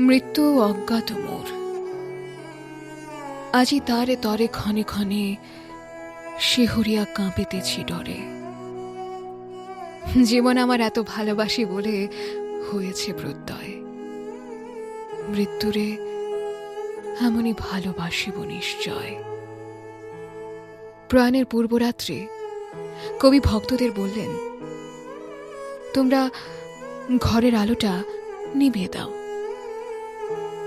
মৃত্যু অজ্ঞাত মোর, আজি তারে তরে ক্ষণে ক্ষণে শিহরিয়া কাঁপিতেছি ডরে। জীবন আমার এত ভালোবাসি বলে হয়েছে প্রত্যয়, মৃত্যুরে এমনই ভালোবাসিব নিশ্চয়। প্রয়াণের পূর্বরাত্রে কবি ভক্তদের বললেন, তোমরা ঘরের আলোটা নিভিয়ে দাও।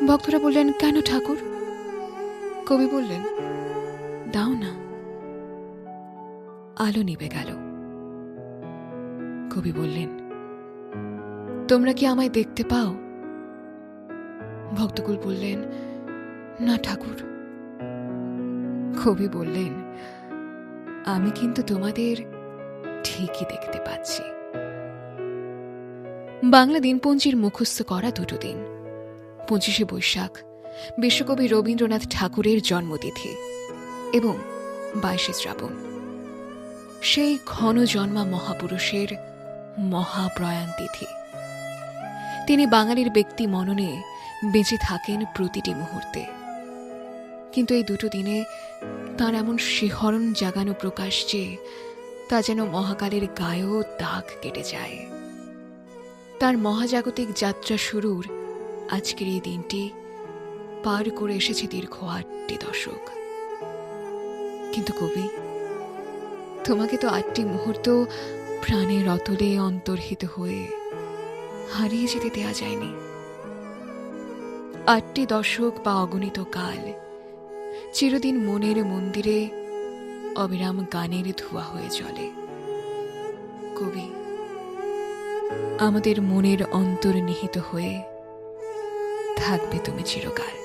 ভক্তরা বললেন, কেন ঠাকুর? কবি বললেন, দাও না। আলো নিভে গেল। কবি বললেন, তোমরা কি আমায় দেখতে পাও? ভক্তকুল বললেন, না ঠাকুর। কবি বললেন, আমি কিন্তু তোমাদের ঠিকই দেখতে পাচ্ছি। বাংলা দিনপঞ্জির মুখস্থ করা দুটো দিন, 25শে বৈশাখ বিশ্বকবি রবীন্দ্রনাথ ঠাকুরের জন্মতিথি এবং 22শে শ্রাবণ, সেই ঘন জন্মা মহাপুরুষের মহাপ্রয়াণ তিথি। তিনি বাঙালির ব্যক্তি মননে বেঁচে থাকেন প্রতিটি মুহূর্তে, কিন্তু এই দুটো দিনে তাঁর এমন শিহরণ জাগানো প্রকাশ যে তা যেন মহাকালের গায়েও দাগ কেটে যায়। তার মহাজাগতিক যাত্রা শুরুর আজকের এই দিনটি পার করে এসেছে দীর্ঘ 8টি দশক। কিন্তু কবি, তোমাকে তো 8টি মুহূর্ত প্রাণের অতলে অন্তর্হিত হয়ে হারিয়ে যেতে দেয়া যায়নি। 8টি দশক বা অগণিত কাল চিরদিন মনের মন্দিরে অবিরাম গানের ধোঁয়া হয়ে চলে। কবি, আমাদের মনের অন্তর্নিহিত হয়ে থাকবে তুমি চিরকাল।